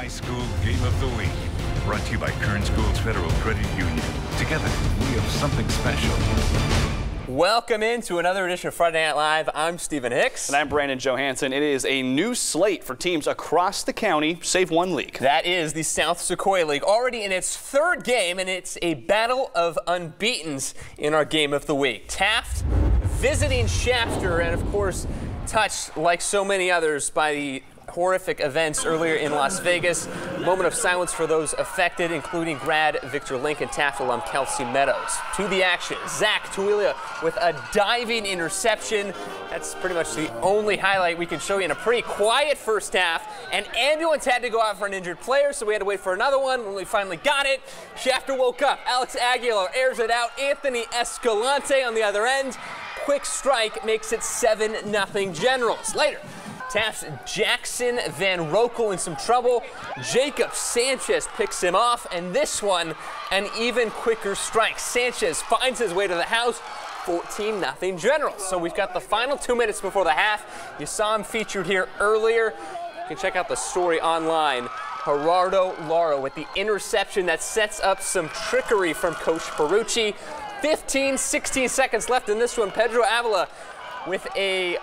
High School Game of the Week. Brought to you by Kern Schools Federal Credit Union. Together, we have something special. Welcome into another edition of Friday Night Live. I'm Stephen Hicks. And I'm Brandon Johansson. It is a new slate for teams across the county, save one league. That is the South Sequoia League, already in its third game, and it's a battle of unbeatens in our Game of the Week. Taft visiting Shafter, and of course, touched like so many others by the horrific events earlier in Las Vegas. Moment of silence for those affected, including grad Victor Lincoln, Taft alum Kelsey Meadows. To the action, Zach Tuilia with a diving interception. That's pretty much the only highlight we can show you in a pretty quiet first half. And ambulance had to go out for an injured player, so we had to wait for another one. When we finally got it, Shafter woke up. Alex Aguilar airs it out. Anthony Escalante on the other end. Quick strike makes it 7-0 Generals. Later, Taft's Jackson Van Rokel in some trouble. Jacob Sanchez picks him off, and this one, an even quicker strike. Sanchez finds his way to the house. 14-0 Generals. So we've got the final 2 minutes before the half. You saw him featured here earlier. You can check out the story online. Gerardo Lara with the interception that sets up some trickery from Coach Ferrucci. 16 seconds left in this one. Pedro Avila with a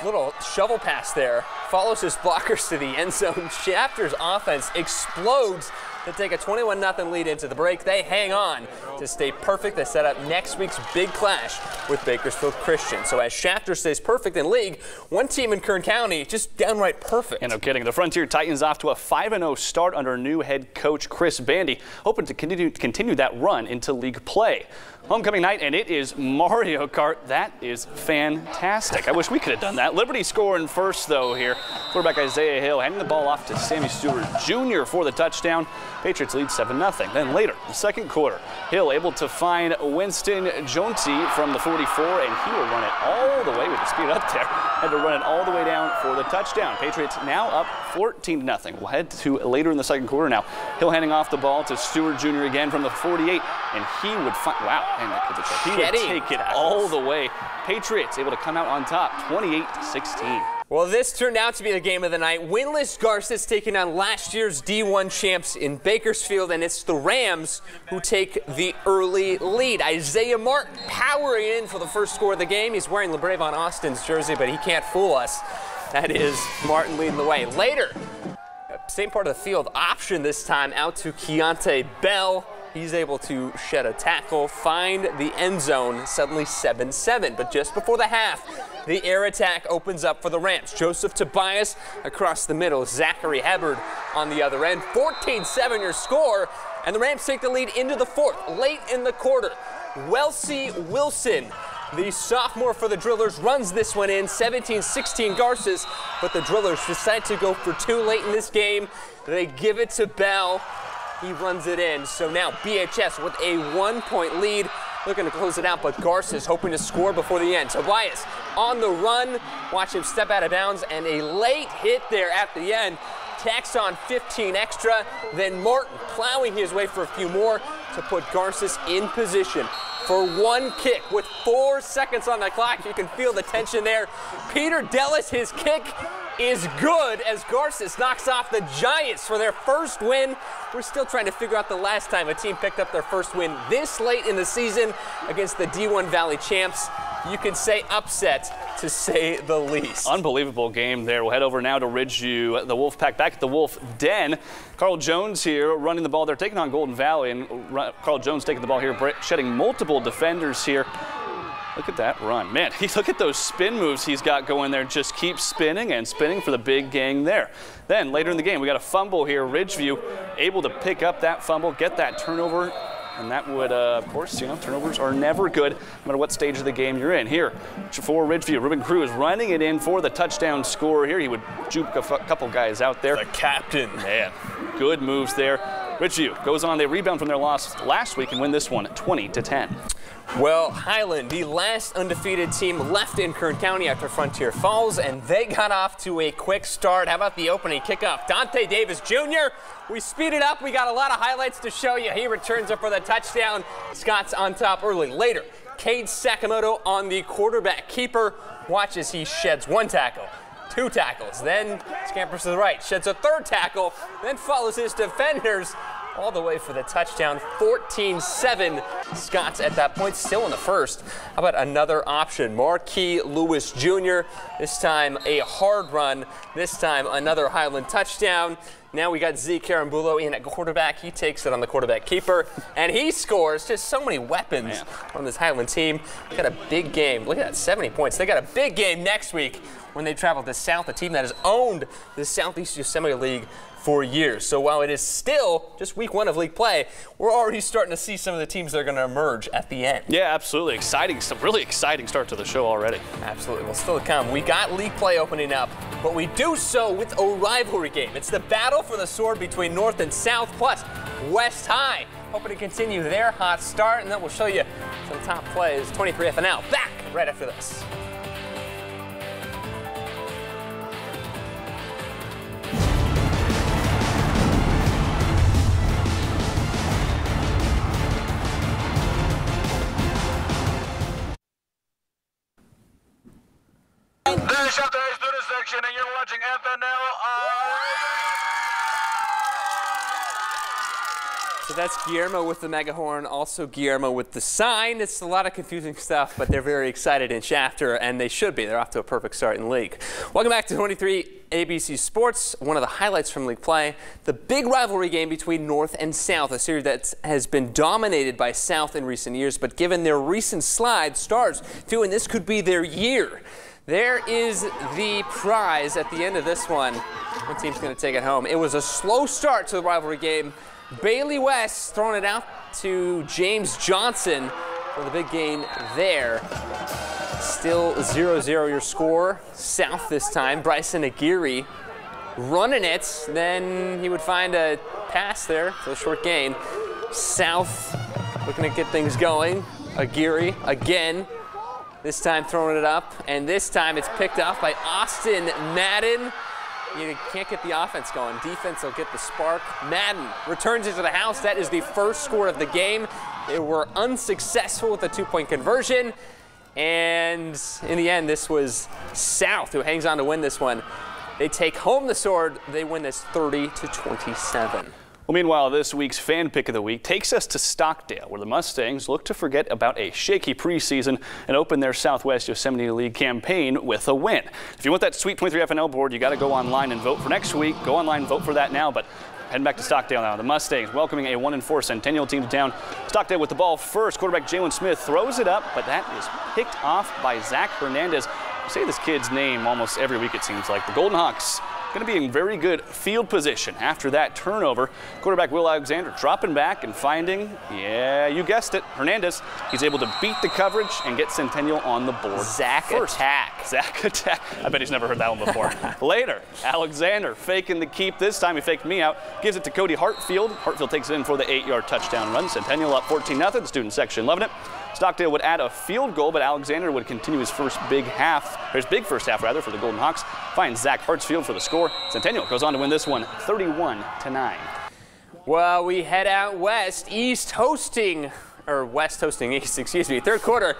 little shovel pass there, follows his blockers to the end zone. Shafter's offense explodes to take a 21-0 lead into the break. They hang on to stay perfect. They set up next week's big clash with Bakersfield Christian. So as Shafter stays perfect in league, one team in Kern County just downright perfect. And no kidding. The Frontier Titans off to a 5-0 start under new head coach Chris Bandy, hoping to continue that run into league play. Homecoming night, and it is Mario Kart. That is fantastic. I wish we could have done that. Liberty scoring first, though, here. Quarterback Isaiah Hill handing the ball off to Sammy Stewart Jr. for the touchdown. Patriots lead 7-0. Then later, the second quarter, Hill able to find Winston Jonti from the 44, and he will run it all the way with the speed up there. Had to run it all the way down for the touchdown. Patriots now up 14-0. We'll head to later in the second quarter now. Hill handing off the ball to Stewart Jr. again from the 48, and he would find, wow, and that kid's a check. He would take it all the way. Patriots able to come out on top, 28-16. Well, this turned out to be the game of the night. Winless Garces taking on last year's D1 champs in Bakersfield, and it's the Rams who take the early lead. Isaiah Martin powering in for the first score of the game. He's wearing LeBravon Austin's jersey, but he can't fool us. That is Martin leading the way. Later, same part of the field, option this time out to Keontae Bell. He's able to shed a tackle, find the end zone, suddenly 7-7. But just before the half, the air attack opens up for the Rams. Joseph Tobias across the middle, Zachary Hubbard on the other end. 14-7 your score, and the Rams take the lead into the fourth. Late in the quarter, Welsie Wilson, the sophomore for the Drillers, runs this one in, 17-16 Garces, but the Drillers decide to go for two late in this game. They give it to Bell. He runs it in. So now BHS with a 1-point lead, looking to close it out, but Garces hoping to score before the end. Tobias on the run, watch him step out of bounds, and a late hit there at the end. Tacks on 15 extra, then Martin plowing his way for a few more to put Garces in position for one kick with 4 seconds on the clock. You can feel the tension there. Peter Dellis, his kick is good as Garces knocks off the Giants for their first win. We're still trying to figure out the last time a team picked up their first win this late in the season against the D1 Valley champs. You can say upset, to say the least. Unbelievable game there. We'll head over now to Ridgeview. The Wolfpack back at the Wolf Den. Carl Jones here running the ball. They're taking on Golden Valley, and Carl Jones taking the ball here, shedding multiple defenders here. Look at that run. Man, look at those spin moves he's got going there. Just keep spinning and spinning for the big gang there. Then later in the game, we got a fumble here. Ridgeview able to pick up that fumble, get that turnover. And that would, of course, turnovers are never good, no matter what stage of the game you're in. Here, for Ridgeview, Ruben Cruz running it in for the touchdown score here. He would juke a couple guys out there. The captain. Man, good moves there. Ridgeview goes on. They rebound from their loss last week and win this one 20-10. Well, Highland, the last undefeated team left in Kern County after Frontier Falls, and they got off to a quick start. How about the opening kickoff? Dante Davis Jr., we speed it up. We got a lot of highlights to show you. He returns up for the touchdown. Scott's on top early. Later, Cade Sakamoto on the quarterback keeper. Watch as he sheds one tackle. 2 tackles, then scampers to the right, sheds a 3rd tackle, then follows his defenders all the way for the touchdown. 14-7. Scots at that point still in the first. How about another option? Marquis Lewis Jr. This time a hard run. This time another Highland touchdown. Now we got Zeke Karambulo in at quarterback. He takes it on the quarterback keeper, and he scores. Just so many weapons on this Highland team. They got a big game. Look at that, 70 points. They got a big game next week when they travel to South, a team that has owned the Southeast Yosemite League for years. So while it is still just week 1 of league play, we're already starting to see some of the teams that are going to emerge at the end. Yeah, absolutely. Exciting. Some really exciting start to the show already. Absolutely. Well, still to come. We got league play opening up, but we do so with a rivalry game. It's the battle for the sword between North and South, plus West High. Hoping to continue their hot start, and then we'll show you some top plays. 23 FNL back right after this. This is the student section, and you're watching FNL. So that's Guillermo with the megahorn, also Guillermo with the sign. It's a lot of confusing stuff, but they're very excited in Shafter, and they should be. They're off to a perfect start in league. Welcome back to 23 ABC Sports. One of the highlights from league play, the big rivalry game between North and South, a series that has been dominated by South in recent years, but given their recent slide, Stars feeling this could be their year. There is the prize at the end of this one. One team's going to take it home. It was a slow start to the rivalry game. Bailey West throwing it out to James Johnson for the big gain there. Still 0-0 your score. South this time. Bryson Aguirre running it. Then he would find a pass there for the short gain. South looking to get things going. Aguirre again. This time throwing it up, and this time it's picked off by Austin Madden. You can't get the offense going. Defense will get the spark. Madden returns it to the house. That is the first score of the game. They were unsuccessful with the 2-point conversion, and in the end, this was South who hangs on to win this one. They take home the sword. They win this 30-27. Well, meanwhile, this week's fan pick of the week takes us to Stockdale, where the Mustangs look to forget about a shaky preseason and open their Southwest Yosemite League campaign with a win. If you want that sweet 23 FNL board, you got to go online and vote for next week. Go online and vote for that now. But heading back to Stockdale now. The Mustangs welcoming a 1-4 Centennial team to town. Stockdale with the ball first. Quarterback Jalen Smith throws it up, but that is picked off by Zach Hernandez. I say this kid's name almost every week, it seems like. The Golden Hawks going to be in very good field position after that turnover. Quarterback Will Alexander dropping back and finding, yeah, you guessed it, Hernandez. He's able to beat the coverage and get Centennial on the board. Zach Attack. Zach Attack. I bet he's never heard that one before. Later, Alexander faking the keep. This time he faked me out. Gives it to Cody Hartfield. Hartfield takes it in for the 8-yard touchdown run. Centennial up 14-0. Student section loving it. Stockdale would add a field goal, but Alexander would continue his big first half for the Golden Hawks. Finds Zach Hartsfield for the score. Centennial goes on to win this one 31-9. Well, we head out west. West hosting East, excuse me. Third quarter,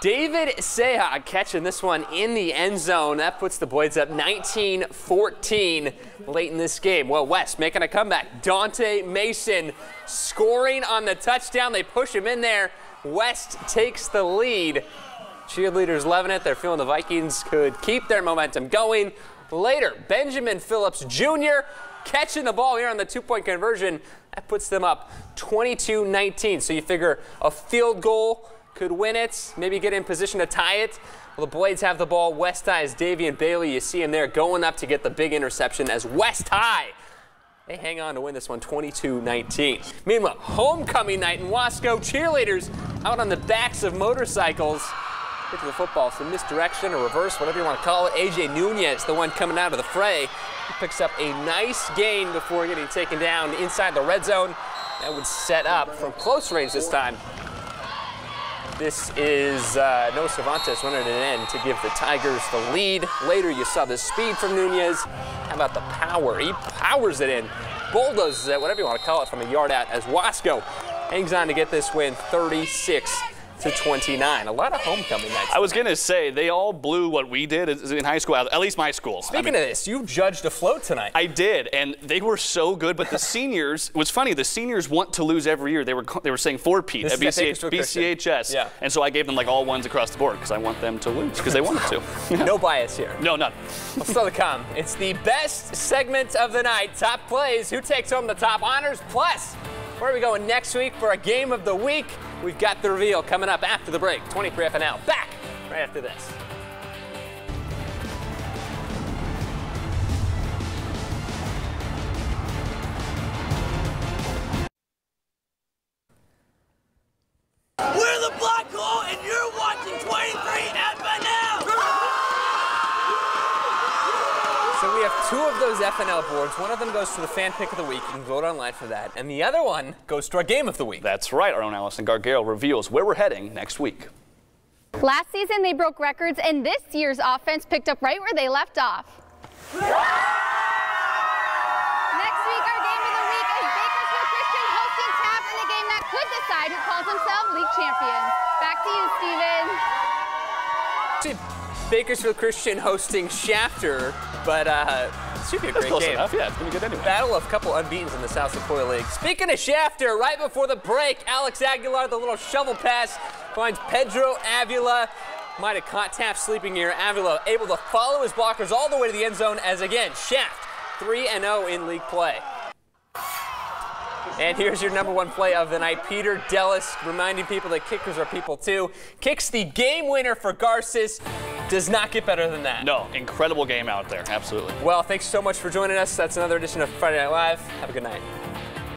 David Seha catching this one in the end zone. That puts the Boys up 19-14 late in this game. Well, West making a comeback. Dante Mason scoring on the touchdown. They push him in there. West takes the lead. Cheerleaders loving it. They're feeling the Vikings could keep their momentum going. Later, Benjamin Phillips Jr. catching the ball here on the 2-point conversion. That puts them up 22-19. So you figure a field goal could win it, maybe get in position to tie it. Well, the Blades have the ball. West High's Davian Bailey. You see him there going up to get the big interception as West High, they hang on to win this one 22-19. Meanwhile, homecoming night in Wasco. Cheerleaders out on the backs of motorcycles. Get to the football, some misdirection or reverse, whatever you want to call it. AJ Nunez, the one coming out of the fray. He picks up a nice gain before getting taken down inside the red zone. That would set up from close range this time. This is Noah Cervantes running it in to give the Tigers the lead. Later, you saw the speed from Nunez. How about the power? He powers it in, bulldozes it, whatever you want to call it, from a yard out as Wasco hangs on to get this win 36-15. to 29. A lot of homecoming nights. I was going to say, they all blew what we did in high school, at least my school. Speaking of this, you judged a float tonight. I did, and they were so good, but the seniors, it was funny, the seniors want to lose every year. They were saying four-peat at BCHS, yeah. And so I gave them like all ones across the board because I want them to lose because they wanted to. Yeah. No bias here. No, none. Well, still to come. It's the best segment of the night. Top plays. Who takes home the top honors? Plus, where are we going next week for a game of the week? We've got the reveal coming up after the break. 23 FNL back right after this. We're the Black Hole, and you're watching 23 FNL! So we have 2 of those FNL boards. One of them goes to the fan pick of the week. You can vote online for that. And the other one goes to our game of the week. That's right. Our own Allison Gargaro reveals where we're heading next week. Last season, they broke records, and this year's offense picked up right where they left off. Next week, our game of the week is Bakersfield Christian hosting TAP in a game that could decide who calls himself league champions. Back to you, Steven. Bakersfield Christian hosting Shafter, but it should be a great close game. enough. Yeah, it's going to be good anyway. Battle of a couple unbeatens in the South Sequoia League. Speaking of Shafter, right before the break, Alex Aguilar, the little shovel pass, finds Pedro Avila. Might have caught TAP sleeping here. Avila able to follow his blockers all the way to the end zone as, again, Shaft 3-0 in league play. And here's your number 1 play of the night. Peter Dellis reminding people that kickers are people too. Kicks the game winner for Garces. Does not get better than that. No, incredible game out there. Absolutely. Well, thanks so much for joining us. That's another edition of Friday Night Live. Have a good night.